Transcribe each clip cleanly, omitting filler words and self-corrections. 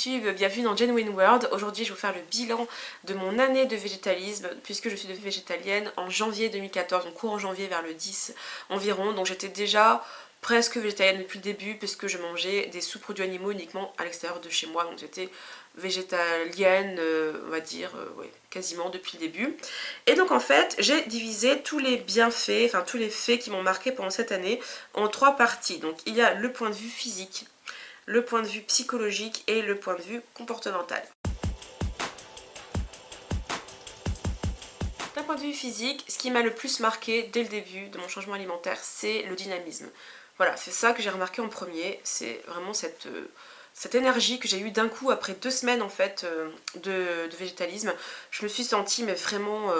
Bienvenue dans Genuine World. Aujourd'hui je vais vous faire le bilan de mon année de végétalisme puisque je suis végétalienne en janvier 2014, donc courant janvier vers le 10 environ. Donc j'étais déjà presque végétalienne depuis le début puisque je mangeais des sous-produits animaux uniquement à l'extérieur de chez moi. Donc j'étais végétalienne, on va dire, ouais, quasiment depuis le début. Et donc en fait j'ai divisé tous les bienfaits, enfin tous les faits qui m'ont marqué pendant cette année en 3 parties. Donc il y a le point de vue physique, le point de vue psychologique et le point de vue comportemental. D'un point de vue physique, ce qui m'a le plus marqué dès le début de mon changement alimentaire, c'est le dynamisme. Voilà, c'est ça que j'ai remarqué en premier, c'est vraiment cette énergie que j'ai eue d'un coup après 2 semaines en fait de végétalisme. Je me suis sentie mais vraiment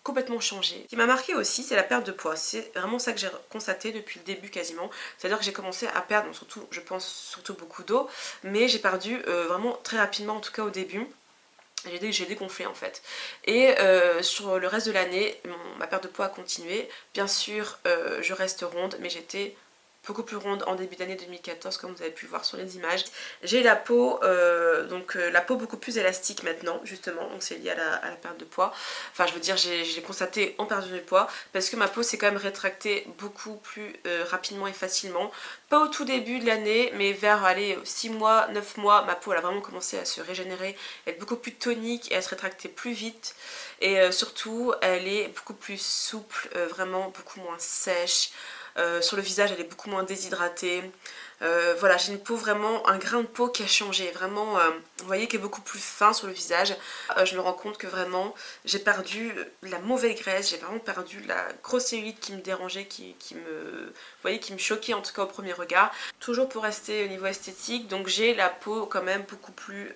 complètement changé. Ce qui m'a marqué aussi, c'est la perte de poids. C'est vraiment ça que j'ai constaté depuis le début quasiment. C'est-à-dire que j'ai commencé à perdre, bon, surtout, je pense surtout beaucoup d'eau, mais j'ai perdu vraiment très rapidement, en tout cas au début. J'ai dégonflé en fait. Et sur le reste de l'année, ma perte de poids a continué. Bien sûr, je reste ronde, mais j'étais beaucoup plus ronde en début d'année 2014 comme vous avez pu voir sur les images. J'ai la peau, la peau beaucoup plus élastique maintenant justement, donc c'est lié à la perte de poids. Enfin je veux dire j'ai constaté en perdant du poids parce que ma peau s'est quand même rétractée beaucoup plus rapidement et facilement. Pas au tout début de l'année mais vers 6 mois, 9 mois, ma peau elle a vraiment commencé à se régénérer, être beaucoup plus tonique et à se rétracter plus vite. Et surtout elle est beaucoup plus souple, vraiment beaucoup moins sèche. Sur le visage elle est beaucoup moins déshydratée. Voilà, j'ai une peau vraiment, un grain de peau qui a changé, vraiment, vous voyez, qui est beaucoup plus fin sur le visage. Je me rends compte que vraiment j'ai perdu la mauvaise graisse, j'ai vraiment perdu la grosse cellulite qui me dérangeait, qui me choquait en tout cas au premier regard. Toujours pour rester au niveau esthétique, donc j'ai la peau quand même beaucoup plus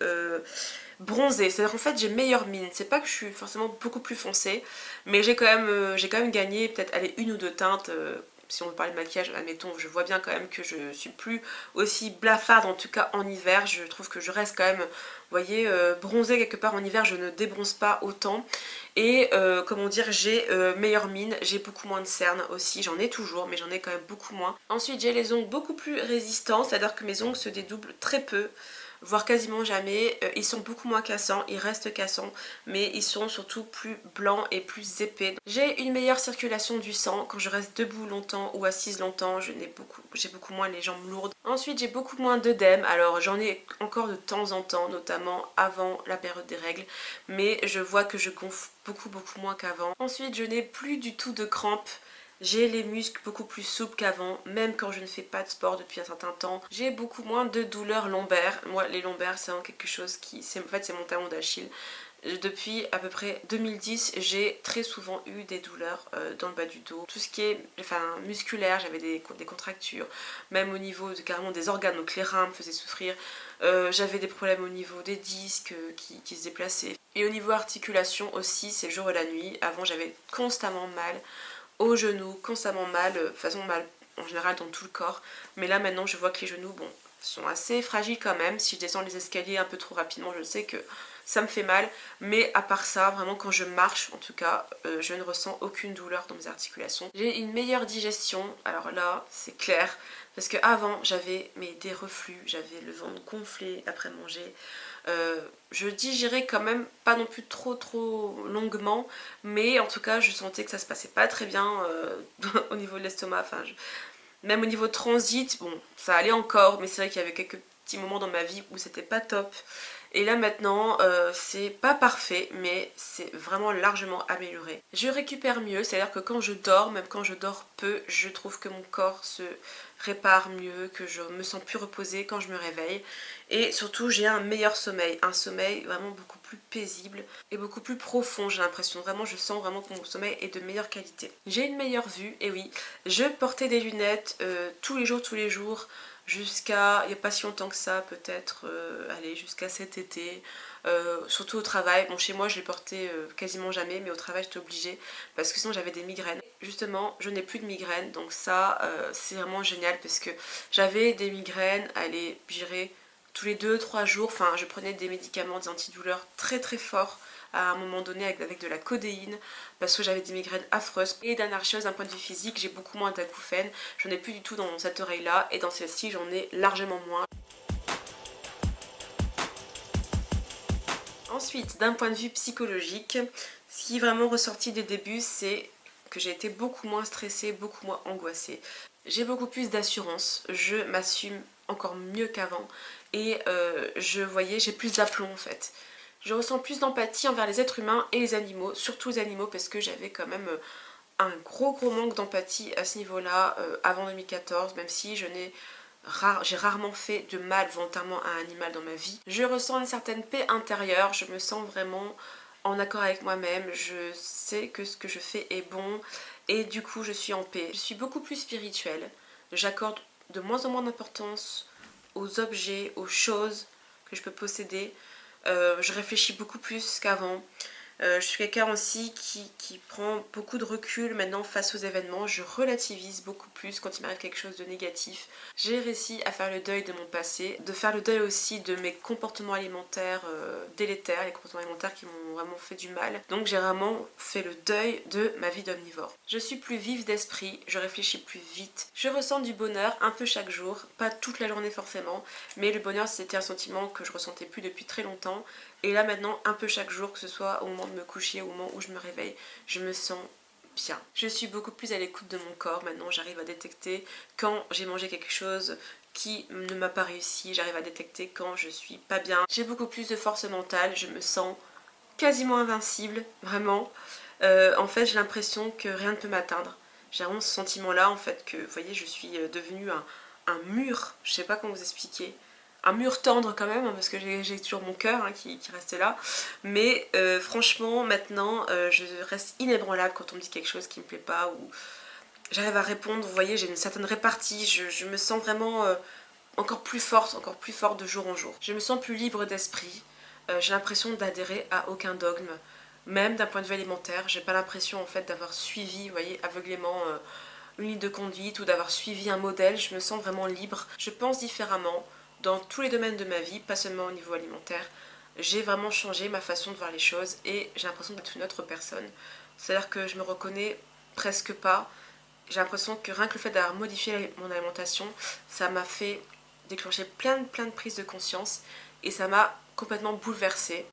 bronzée, c'est-à-dire qu'en fait j'ai meilleure mine. C'est pas que je suis forcément beaucoup plus foncée, mais j'ai quand même gagné peut-être une ou deux teintes. Si on veut parler de maquillage, admettons, je vois bien quand même que je suis plus aussi blafarde, en tout cas en hiver. Je trouve que je reste quand même, vous voyez, bronzée quelque part en hiver, je ne débronze pas autant. Et comment dire, j'ai meilleure mine, j'ai beaucoup moins de cernes aussi, j'en ai toujours, mais j'en ai quand même beaucoup moins. Ensuite, j'ai les ongles beaucoup plus résistants, c'est-à-dire que mes ongles se dédoublent très peu, voire quasiment jamais. Ils sont beaucoup moins cassants, ils restent cassants, mais ils sont surtout plus blancs et plus épais. J'ai une meilleure circulation du sang quand je reste debout longtemps ou assise longtemps, j'ai beaucoup moins les jambes lourdes. Ensuite j'ai beaucoup moins d'œdème, alors j'en ai encore de temps en temps, notamment avant la période des règles, mais je vois que je gonfle beaucoup moins qu'avant. Ensuite je n'ai plus du tout de crampes. J'ai les muscles beaucoup plus souples qu'avant, même quand je ne fais pas de sport depuis un certain temps. J'ai beaucoup moins de douleurs lombaires. Moi, les lombaires, c'est quelque chose qui... En fait, c'est mon talon d'Achille. Depuis à peu près 2010, j'ai très souvent eu des douleurs dans le bas du dos. Tout ce qui est musculaire, j'avais des contractures. Même au niveau carrément des organes, donc les reins me faisaient souffrir. J'avais des problèmes au niveau des disques qui se déplaçaient. Et au niveau articulation aussi, c'est le jour et la nuit. Avant, j'avais constamment mal aux genoux, constamment mal, de toute façon mal en général dans tout le corps, mais là maintenant je vois que les genoux, bon, sont assez fragiles quand même. Si je descends les escaliers un peu trop rapidement, je sais que ça me fait mal, mais à part ça, vraiment quand je marche en tout cas, je ne ressens aucune douleur dans mes articulations. J'ai une meilleure digestion, alors là c'est clair, parce que avant j'avais des reflux, j'avais le ventre gonflé après manger. Je digérais quand même pas non plus trop longuement, mais en tout cas je sentais que ça se passait pas très bien au niveau de l'estomac, même au niveau de transit, bon ça allait encore, mais c'est vrai qu'il y avait quelques petits moments dans ma vie où c'était pas top. Et là maintenant c'est pas parfait, mais c'est vraiment largement amélioré. Je récupère mieux, c'est à dire que quand je dors, même quand je dors peu, je trouve que mon corps se répare mieux, que je me sens plus reposée quand je me réveille. Et surtout j'ai un meilleur sommeil, un sommeil vraiment beaucoup plus paisible et beaucoup plus profond, j'ai l'impression. Vraiment je sens vraiment que mon sommeil est de meilleure qualité. J'ai une meilleure vue, et oui, je portais des lunettes tous les jours, jusqu'à, il n'y a pas si longtemps que ça, peut-être, jusqu'à cet été, surtout au travail. Bon, chez moi je les portais quasiment jamais, mais au travail j'étais obligée, parce que sinon j'avais des migraines. Justement, je n'ai plus de migraines, donc ça, c'est vraiment génial, parce que j'avais des migraines, j'irais tous les 2-3 jours, je prenais des médicaments, des antidouleurs très forts, à un moment donné avec de la codéine, parce que j'avais des migraines affreuses. Et dernière chose, d'un point de vue physique, j'ai beaucoup moins d'acouphènes, j'en ai plus du tout dans cette oreille là, et dans celle-ci j'en ai largement moins. Ensuite, d'un point de vue psychologique, ce qui est vraiment ressorti des débuts, c'est que j'ai été beaucoup moins stressée, beaucoup moins angoissée. J'ai beaucoup plus d'assurance, je m'assume encore mieux qu'avant et j'ai plus d'aplomb en fait. Je ressens plus d'empathie envers les êtres humains et les animaux, surtout les animaux parce que j'avais quand même un gros manque d'empathie à ce niveau-là avant 2014, même si j'ai rarement fait de mal volontairement à un animal dans ma vie. Je ressens une certaine paix intérieure, je me sens vraiment en accord avec moi-même, je sais que ce que je fais est bon et du coup je suis en paix. Je suis beaucoup plus spirituelle, j'accorde de moins en moins d'importance aux objets, aux choses que je peux posséder. Je réfléchis beaucoup plus qu'avant. Je suis quelqu'un aussi qui prend beaucoup de recul maintenant face aux événements. Je relativise beaucoup plus quand il m'arrive quelque chose de négatif. J'ai réussi à faire le deuil de mon passé, de faire le deuil aussi de mes comportements alimentaires délétères, les comportements alimentaires qui m'ont vraiment fait du mal. Donc j'ai vraiment fait le deuil de ma vie d'omnivore. Je suis plus vive d'esprit, je réfléchis plus vite. Je ressens du bonheur un peu chaque jour, pas toute la journée forcément, mais le bonheur c'était un sentiment que je ressentais plus depuis très longtemps. Et là maintenant, un peu chaque jour, que ce soit au moment de me coucher, au moment où je me réveille, je me sens bien. Je suis beaucoup plus à l'écoute de mon corps. Maintenant, j'arrive à détecter quand j'ai mangé quelque chose qui ne m'a pas réussi. J'arrive à détecter quand je suis pas bien. J'ai beaucoup plus de force mentale. Je me sens quasiment invincible, vraiment. En fait, j'ai l'impression que rien ne peut m'atteindre. J'ai vraiment ce sentiment-là, en fait, que, vous voyez, je suis devenue un mur. Je sais pas comment vous expliquer. Un mur tendre quand même, hein, parce que j'ai toujours mon cœur hein, qui reste là. Mais franchement, maintenant, je reste inébranlable quand on me dit quelque chose qui me plaît pas ou j'arrive à répondre. Vous voyez, j'ai une certaine répartie. Je me sens vraiment encore plus forte de jour en jour. Je me sens plus libre d'esprit. J'ai l'impression d'adhérer à aucun dogme. Même d'un point de vue alimentaire, j'ai pas l'impression en fait d'avoir suivi, vous voyez, aveuglément une ligne de conduite ou d'avoir suivi un modèle. Je me sens vraiment libre. Je pense différemment dans tous les domaines de ma vie, pas seulement au niveau alimentaire. J'ai vraiment changé ma façon de voir les choses et j'ai l'impression d'être une autre personne. C'est-à-dire que je me reconnais presque pas. J'ai l'impression que rien que le fait d'avoir modifié mon alimentation, ça m'a fait déclencher plein de prises de conscience et ça m'a complètement bouleversée.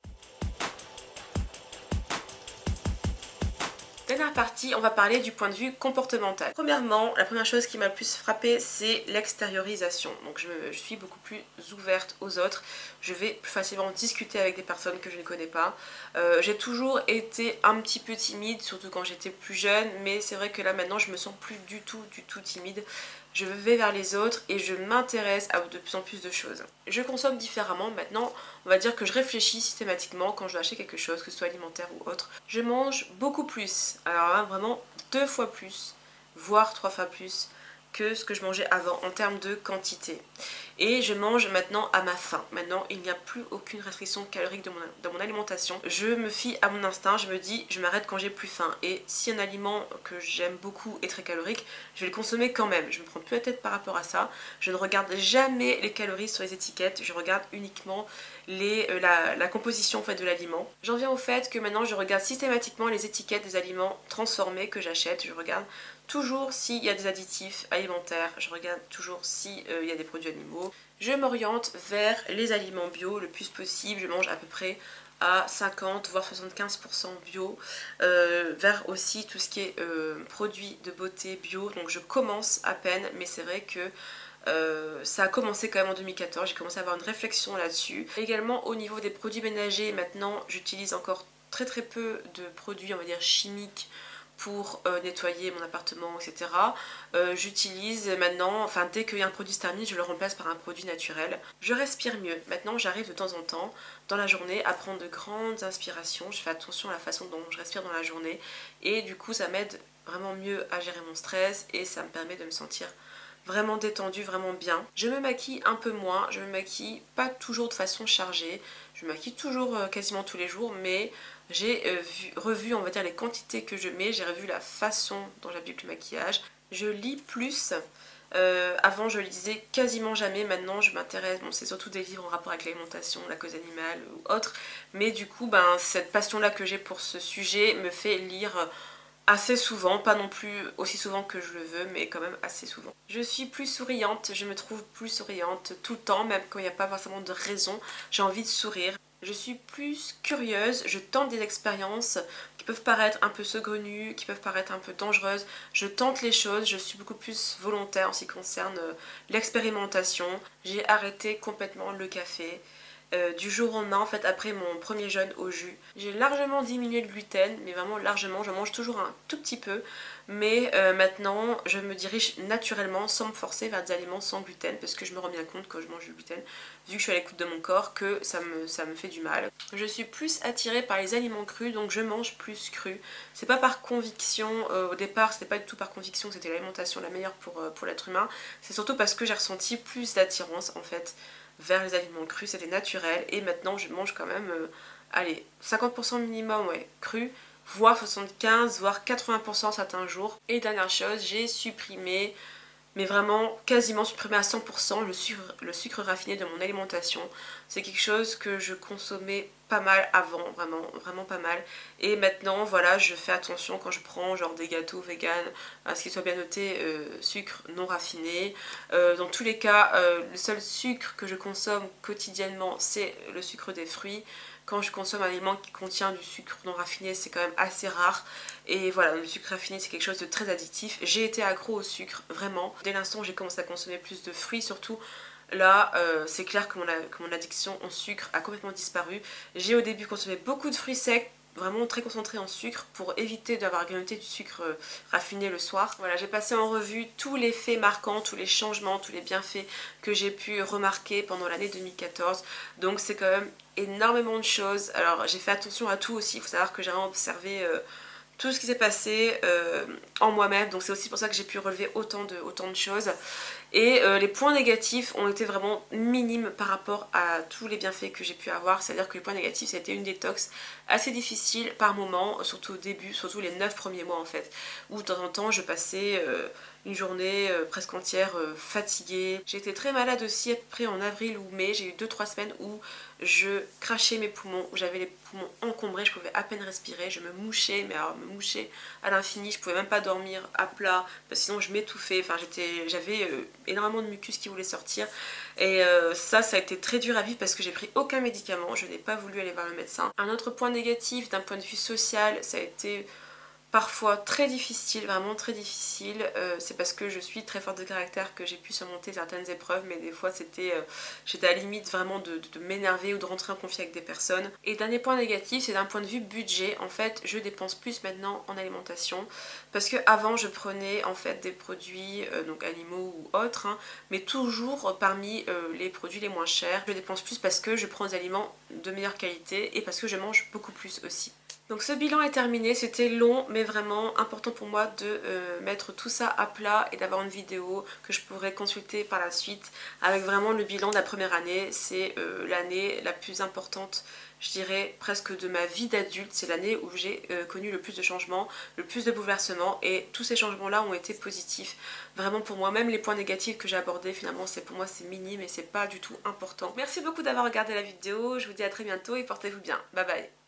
Dernière partie, on va parler du point de vue comportemental. Premièrement, la première chose qui m'a le plus frappée, c'est l'extériorisation. Donc je suis beaucoup plus ouverte aux autres. Je vais plus facilement discuter avec des personnes que je ne connais pas. J'ai toujours été un petit peu timide, surtout quand j'étais plus jeune, mais c'est vrai que là maintenant je me sens plus du tout timide. Je vais vers les autres et je m'intéresse à de plus en plus de choses. Je consomme différemment maintenant, on va dire que je réfléchis systématiquement quand je dois acheter quelque chose, que ce soit alimentaire ou autre. Je mange beaucoup plus, alors là vraiment 2 fois plus, voire 3 fois plus que ce que je mangeais avant en termes de quantité. Et je mange maintenant à ma faim. Maintenant, il n'y a plus aucune restriction calorique dans mon alimentation. Je me fie à mon instinct, je me dis je m'arrête quand j'ai plus faim. Et si un aliment que j'aime beaucoup est très calorique, je vais le consommer quand même. Je me prends plus la tête par rapport à ça. Je ne regarde jamais les calories sur les étiquettes, je regarde uniquement la composition en fait, de l'aliment. J'en viens au fait que maintenant je regarde systématiquement les étiquettes des aliments transformés que j'achète. Je regarde toujours s'il y a des additifs alimentaires, je regarde toujours s'il y a des produits animaux. Je m'oriente vers les aliments bio le plus possible, je mange à peu près à 50 voire 75% bio, vers aussi tout ce qui est produits de beauté bio. Donc je commence à peine, mais c'est vrai que ça a commencé quand même en 2014, j'ai commencé à avoir une réflexion là-dessus. Également au niveau des produits ménagers, maintenant j'utilise encore très peu de produits on va dire chimiques pour nettoyer mon appartement, etc. J'utilise maintenant, enfin dès qu'il y a un produit terminé, je le remplace par un produit naturel. Je respire mieux. Maintenant, j'arrive de temps en temps dans la journée à prendre de grandes inspirations. Je fais attention à la façon dont je respire dans la journée et du coup, ça m'aide vraiment mieux à gérer mon stress et ça me permet de me sentir vraiment détendue, vraiment bien. Je me maquille un peu moins, je me maquille pas toujours de façon chargée. Je me maquille toujours quasiment tous les jours, mais j'ai revu on va dire les quantités que je mets, j'ai revu la façon dont j'applique le maquillage. Je lis plus, avant je lisais quasiment jamais, maintenant je m'intéresse, bon c'est surtout des livres en rapport avec l'alimentation, la cause animale ou autre, mais du coup cette passion là que j'ai pour ce sujet me fait lire assez souvent, pas non plus aussi souvent que je le veux, mais quand même assez souvent. Je suis plus souriante, je me trouve plus souriante tout le temps, même quand il n'y a pas forcément de raison, j'ai envie de sourire. Je suis plus curieuse, je tente des expériences qui peuvent paraître un peu saugrenues, qui peuvent paraître un peu dangereuses. Je tente les choses, je suis beaucoup plus volontaire en ce qui concerne l'expérimentation. J'ai arrêté complètement le café. Du jour au lendemain, en fait, après mon premier jeûne au jus. J'ai largement diminué le gluten, mais vraiment largement, je mange toujours un tout petit peu, mais maintenant je me dirige naturellement sans me forcer vers des aliments sans gluten, parce que je me rends bien compte quand je mange du gluten, vu que je suis à l'écoute de mon corps, que ça me fait du mal. Je suis plus attirée par les aliments crus, donc je mange plus cru. C'est pas par conviction, au départ c'était pas du tout par conviction que c'était l'alimentation la meilleure pour l'être humain, c'est surtout parce que j'ai ressenti plus d'attirance en fait vers les aliments crus, c'était naturel, et maintenant je mange quand même, allez, 50% minimum, ouais, cru, voire 75, voire 80% certains jours. Et dernière chose, j'ai supprimé, mais vraiment quasiment supprimé à 100% le sucre raffiné de mon alimentation. C'est quelque chose que je consommais pas mal avant, vraiment, vraiment pas mal. Et maintenant, voilà, je fais attention quand je prends genre des gâteaux vegan à ce qu'il soit bien noté sucre non raffiné. Dans tous les cas, le seul sucre que je consomme quotidiennement, c'est le sucre des fruits. Quand je consomme un aliment qui contient du sucre non raffiné, c'est quand même assez rare. Et voilà, le sucre raffiné, c'est quelque chose de très addictif. J'ai été accro au sucre, vraiment. Dès l'instant où j'ai commencé à consommer plus de fruits, surtout, là, c'est clair que mon addiction au sucre a complètement disparu. J'ai au début consommé beaucoup de fruits secs, vraiment très concentrés en sucre, pour éviter d'avoir grignoté du sucre raffiné le soir. Voilà, j'ai passé en revue tous les faits marquants, tous les changements, tous les bienfaits que j'ai pu remarquer pendant l'année 2014. Donc c'est quand même énormément de choses. Alors j'ai fait attention à tout aussi, il faut savoir que j'ai vraiment observé tout ce qui s'est passé en moi-même, donc c'est aussi pour ça que j'ai pu relever autant de choses. Et les points négatifs ont été vraiment minimes par rapport à tous les bienfaits que j'ai pu avoir. C'est-à-dire que les points négatifs, ça a été une détox assez difficile par moment, surtout au début, surtout les 9 premiers mois en fait, où de temps en temps je passais une journée presque entière fatiguée. J'ai été très malade aussi, à peu près en avril ou mai, j'ai eu 2-3 semaines où je crachais mes poumons, où j'avais les poumons encombrés, je pouvais à peine respirer, je me mouchais, mais alors me mouchais à l'infini, je pouvais même pas dormir à plat, parce que sinon je m'étouffais, enfin j'avais énormément de mucus qui voulait sortir, et ça a été très dur à vivre parce que j'ai pris aucun médicament, je n'ai pas voulu aller voir le médecin. Un autre point négatif d'un point de vue social, ça a été parfois très difficile, vraiment très difficile. C'est parce que je suis très forte de caractère que j'ai pu surmonter certaines épreuves, mais des fois j'étais à la limite vraiment de m'énerver ou de rentrer en conflit avec des personnes. Et dernier point négatif, c'est d'un point de vue budget. En fait, je dépense plus maintenant en alimentation parce que avant je prenais en fait des produits donc animaux ou autres, hein, mais toujours parmi les produits les moins chers. Je dépense plus parce que je prends des aliments de meilleure qualité et parce que je mange beaucoup plus aussi. Donc ce bilan est terminé, c'était long mais vraiment important pour moi de mettre tout ça à plat et d'avoir une vidéo que je pourrais consulter par la suite avec vraiment le bilan de la première année. C'est l'année la plus importante, je dirais presque de ma vie d'adulte. C'est l'année où j'ai connu le plus de changements, le plus de bouleversements, et tous ces changements là ont été positifs. Vraiment pour moi, même les points négatifs que j'ai abordés finalement, pour moi c'est minime et c'est pas du tout important. Merci beaucoup d'avoir regardé la vidéo, je vous dis à très bientôt et portez-vous bien. Bye bye.